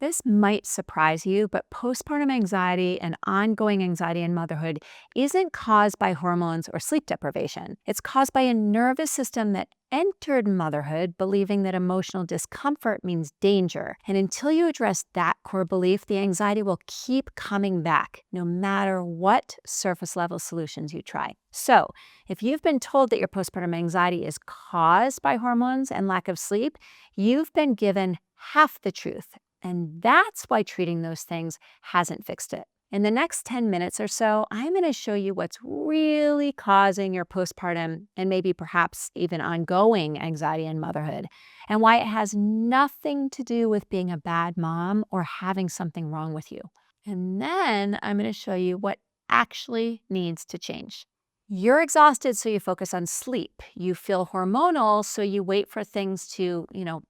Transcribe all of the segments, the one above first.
This might surprise you, but postpartum anxiety and ongoing anxiety in motherhood isn't caused by hormones or sleep deprivation. It's caused by a nervous system that entered motherhood believing that emotional discomfort means danger. And until you address that core belief, the anxiety will keep coming back, no matter what surface level solutions you try. So, if you've been told that your postpartum anxiety is caused by hormones and lack of sleep, you've been given half the truth. And that's why treating those things hasn't fixed it. In the next 10 minutes or so, I'm going to show you what's really causing your postpartum and maybe perhaps even ongoing anxiety in motherhood, and why it has nothing to do with being a bad mom or having something wrong with you. And then I'm going to show you what actually needs to change. You're exhausted, so you focus on sleep. You feel hormonal, so you wait for things to,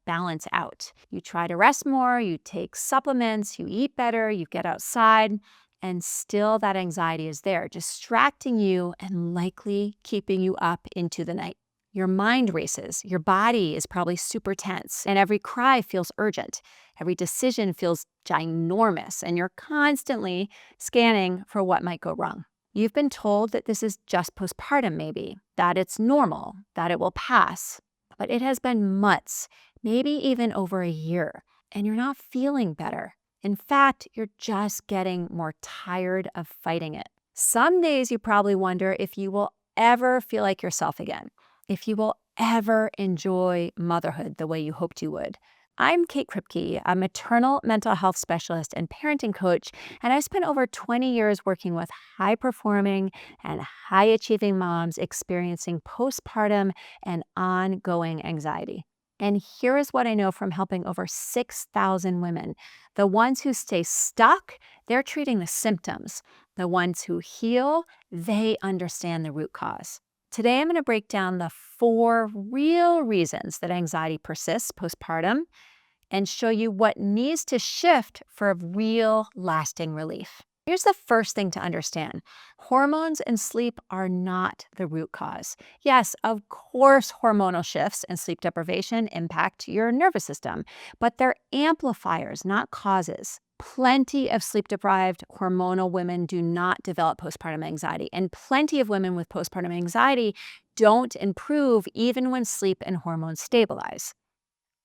balance out. You try to rest more, you take supplements, you eat better, you get outside, and still that anxiety is there, distracting you and likely keeping you up into the night. Your mind races, your body is probably super tense, and every cry feels urgent. Every decision feels ginormous, and you're constantly scanning for what might go wrong. You've been told that this is just postpartum, maybe, that it's normal, that it will pass. But it has been months, maybe even over a year, and you're not feeling better. In fact, you're just getting more tired of fighting it. Some days you probably wonder if you will ever feel like yourself again, if you will ever enjoy motherhood the way you hoped you would. I'm Kate Kripke, a maternal mental health specialist and parenting coach, and I've spent over 20 years working with high-performing and high-achieving moms experiencing postpartum and ongoing anxiety. And here is what I know from helping over 6,000 women. The ones who stay stuck, they're treating the symptoms. The ones who heal, they understand the root cause. Today, I'm going to break down the 4 real reasons that anxiety persists postpartum and show you what needs to shift for real lasting relief. Here's the first thing to understand. Hormones and sleep are not the root cause. Yes, of course, hormonal shifts and sleep deprivation impact your nervous system, but they're amplifiers, not causes. Plenty of sleep-deprived hormonal women do not develop postpartum anxiety, and plenty of women with postpartum anxiety don't improve even when sleep and hormones stabilize.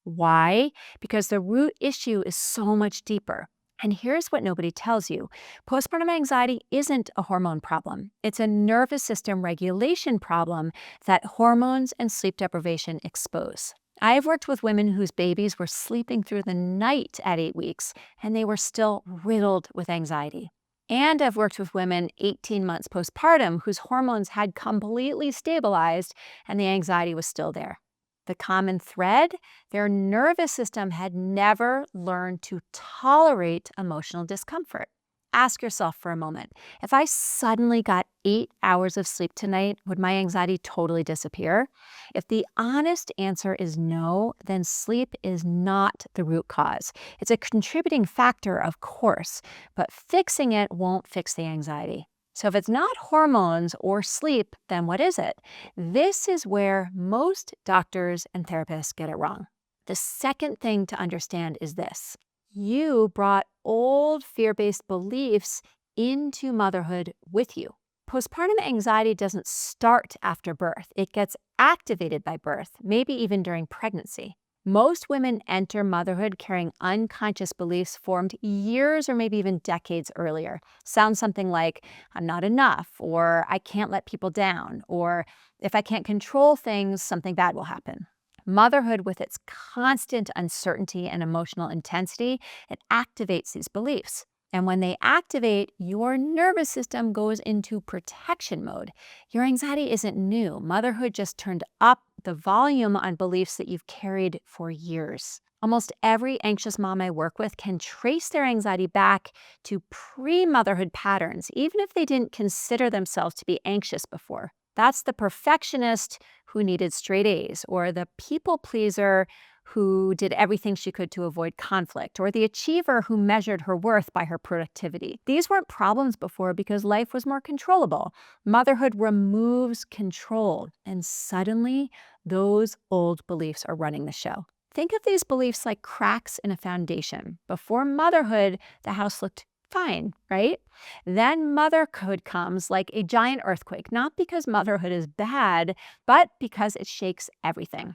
Why? Because the root issue is so much deeper. And here's what nobody tells you. Postpartum anxiety isn't a hormone problem. It's a nervous system regulation problem that hormones and sleep deprivation expose. I've worked with women whose babies were sleeping through the night at 8 weeks, and they were still riddled with anxiety. And I've worked with women 18 months postpartum whose hormones had completely stabilized and the anxiety was still there. The common thread? Their nervous system had never learned to tolerate emotional discomfort. Ask yourself for a moment, if I suddenly got 8 hours of sleep tonight, would my anxiety totally disappear? If the honest answer is no, then sleep is not the root cause. It's a contributing factor, of course, but fixing it won't fix the anxiety. So if it's not hormones or sleep, then what is it? This is where most doctors and therapists get it wrong. The second thing to understand is this. You brought old fear-based beliefs into motherhood with you. Postpartum anxiety doesn't start after birth. It gets activated by birth, maybe even during pregnancy. Most women enter motherhood carrying unconscious beliefs formed years or maybe even decades earlier. Sounds something like, I'm not enough, or I can't let people down, or if I can't control things, something bad will happen. Motherhood, with its constant uncertainty and emotional intensity, it activates these beliefs. And when they activate, your nervous system goes into protection mode. Your anxiety isn't new. Motherhood just turned up the volume on beliefs that you've carried for years. Almost every anxious mom I work with can trace their anxiety back to pre-motherhood patterns, even if they didn't consider themselves to be anxious before. That's the perfectionist who needed straight A's, or the people pleaser who did everything she could to avoid conflict, or the achiever who measured her worth by her productivity. These weren't problems before because life was more controllable. Motherhood removes control, and suddenly those old beliefs are running the show. Think of these beliefs like cracks in a foundation. Before motherhood, the house looked fine, right? Then motherhood comes like a giant earthquake, not because motherhood is bad, but because it shakes everything.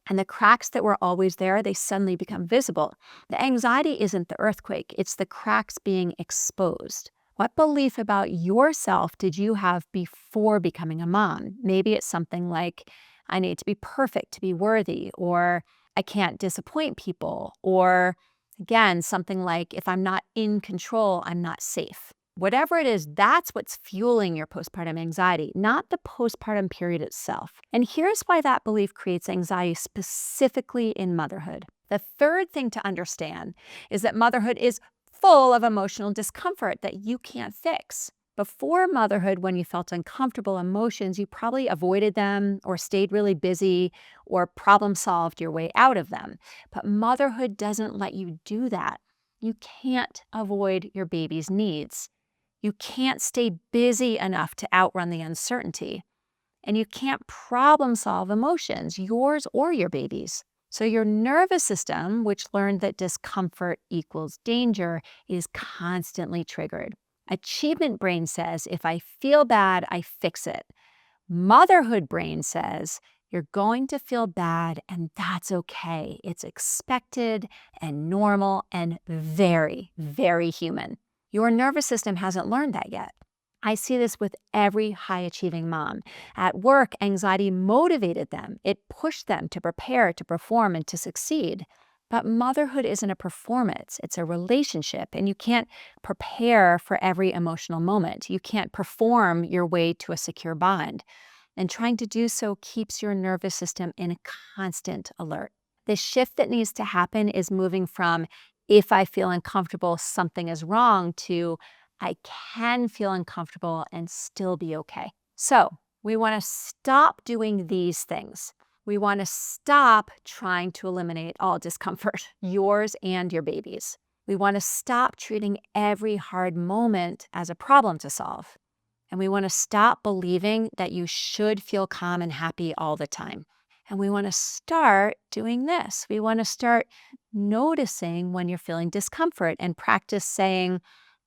And the cracks that were always there, they suddenly become visible. The anxiety isn't the earthquake, it's the cracks being exposed. What belief about yourself did you have before becoming a mom? Maybe it's something like, I need to be perfect to be worthy, or I can't disappoint people, or again, something like, if I'm not in control, I'm not safe. Whatever it is, that's what's fueling your postpartum anxiety, not the postpartum period itself. And here's why that belief creates anxiety specifically in motherhood. The third thing to understand is that motherhood is full of emotional discomfort that you can't fix. Before motherhood, when you felt uncomfortable emotions, you probably avoided them or stayed really busy or problem solved your way out of them. But motherhood doesn't let you do that. You can't avoid your baby's needs. You can't stay busy enough to outrun the uncertainty. And you can't problem solve emotions, yours or your baby's. So your nervous system, which learned that discomfort equals danger, is constantly triggered. Achievement brain says, if I feel bad, I fix it. Motherhood brain says, you're going to feel bad and that's okay. It's expected and normal and very, very human. Your nervous system hasn't learned that yet. I see this with every high-achieving mom. At work, anxiety motivated them. It pushed them to prepare, to perform, and to succeed. But motherhood isn't a performance. It's a relationship, and you can't prepare for every emotional moment. You can't perform your way to a secure bond. And trying to do so keeps your nervous system in a constant alert. The shift that needs to happen is moving from, if I feel uncomfortable, something is wrong, to I can feel uncomfortable and still be okay. So we want to stop doing these things. We want to stop trying to eliminate all discomfort, yours and your baby's. We want to stop treating every hard moment as a problem to solve. And we want to stop believing that you should feel calm and happy all the time. And we want to start doing this. We want to start noticing when you're feeling discomfort and practice saying,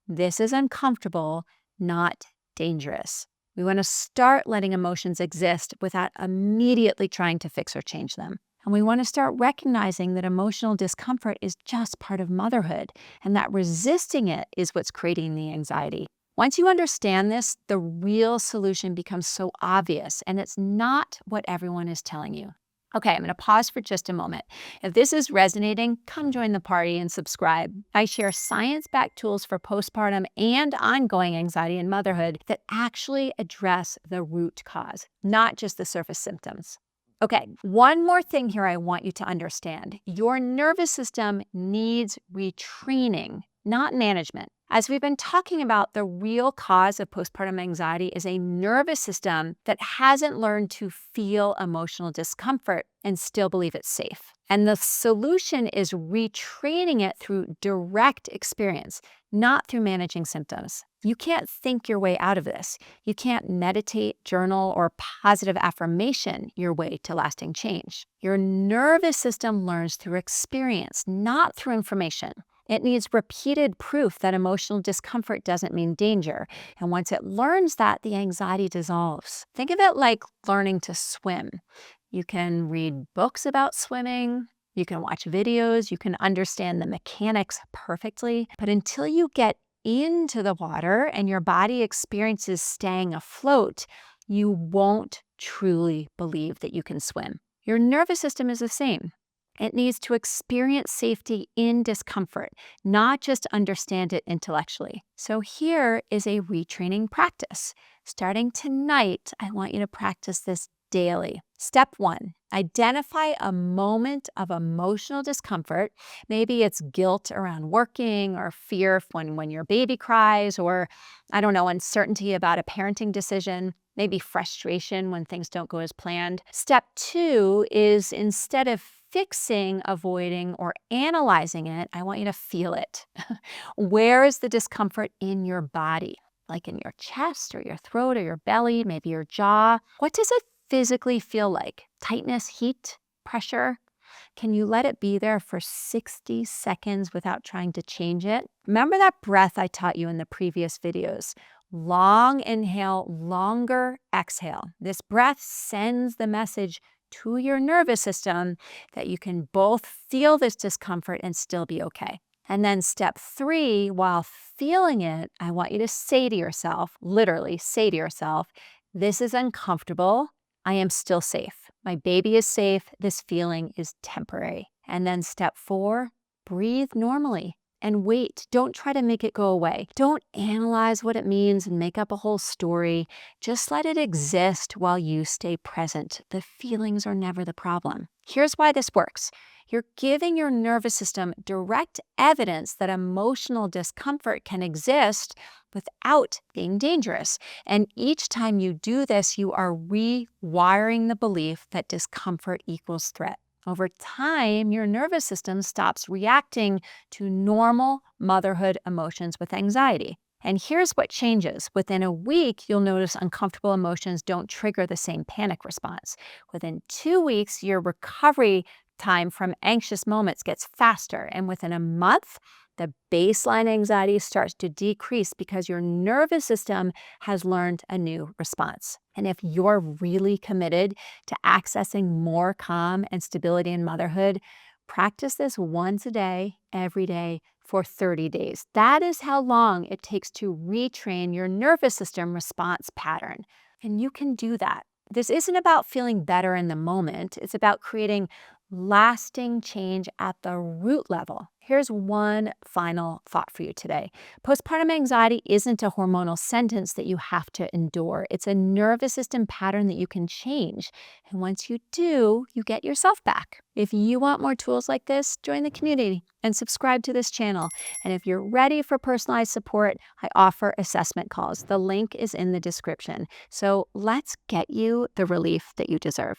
this is uncomfortable, not dangerous. We want to start letting emotions exist without immediately trying to fix or change them. And we want to start recognizing that emotional discomfort is just part of motherhood and that resisting it is what's creating the anxiety. Once you understand this, the real solution becomes so obvious, and it's not what everyone is telling you. Okay, I'm going to pause for just a moment. If this is resonating, come join the party and subscribe. I share science-backed tools for postpartum and ongoing anxiety in motherhood that actually address the root cause, not just the surface symptoms. Okay, one more thing here I want you to understand. Your nervous system needs retraining, not management. As we've been talking about, the real cause of postpartum anxiety is a nervous system that hasn't learned to feel emotional discomfort and still believe it's safe. And the solution is retraining it through direct experience, not through managing symptoms. You can't think your way out of this. You can't meditate, journal, or positive affirmation your way to lasting change. Your nervous system learns through experience, not through information. It needs repeated proof that emotional discomfort doesn't mean danger. And once it learns that, the anxiety dissolves. Think of it like learning to swim. You can read books about swimming, you can watch videos, you can understand the mechanics perfectly, but until you get into the water and your body experiences staying afloat, you won't truly believe that you can swim. Your nervous system is the same. It needs to experience safety in discomfort, not just understand it intellectually. So here is a retraining practice. Starting tonight, I want you to practice this daily. Step 1, identify a moment of emotional discomfort. Maybe it's guilt around working or fear when your baby cries, or I don't know, uncertainty about a parenting decision. Maybe frustration when things don't go as planned. Step 2 is, instead of fixing, avoiding, or analyzing it, I want you to feel it. Where is the discomfort in your body? Like in your chest or your throat or your belly, maybe your jaw? What does it physically feel like? Tightness, heat, pressure? Can you let it be there for 60 seconds without trying to change it? Remember that breath I taught you in the previous videos? Long inhale, longer exhale. This breath sends the message to your nervous system that you can both feel this discomfort and still be okay. And then step 3, while feeling it, I want you to say to yourself, literally say to yourself, this is uncomfortable. I am still safe. My baby is safe. This feeling is temporary. And then step 4, breathe normally and wait. Don't try to make it go away. Don't analyze what it means and make up a whole story. Just let it exist while you stay present. The feelings are never the problem. Here's why this works. You're giving your nervous system direct evidence that emotional discomfort can exist without being dangerous. And each time you do this, you are rewiring the belief that discomfort equals threat. Over time, your nervous system stops reacting to normal motherhood emotions with anxiety. And here's what changes. Within a week, you'll notice uncomfortable emotions don't trigger the same panic response. Within 2 weeks, your recovery time from anxious moments gets faster. And within a month, the baseline anxiety starts to decrease because your nervous system has learned a new response. And if you're really committed to accessing more calm and stability in motherhood, practice this once a day, every day, for 30 days. That is how long it takes to retrain your nervous system response pattern. And you can do that. This isn't about feeling better in the moment. It's about creating lasting change at the root level. Here's one final thought for you today. Postpartum anxiety isn't a hormonal sentence that you have to endure. It's a nervous system pattern that you can change. And once you do, you get yourself back. If you want more tools like this, join the community and subscribe to this channel. And if you're ready for personalized support, I offer assessment calls. The link is in the description. So let's get you the relief that you deserve.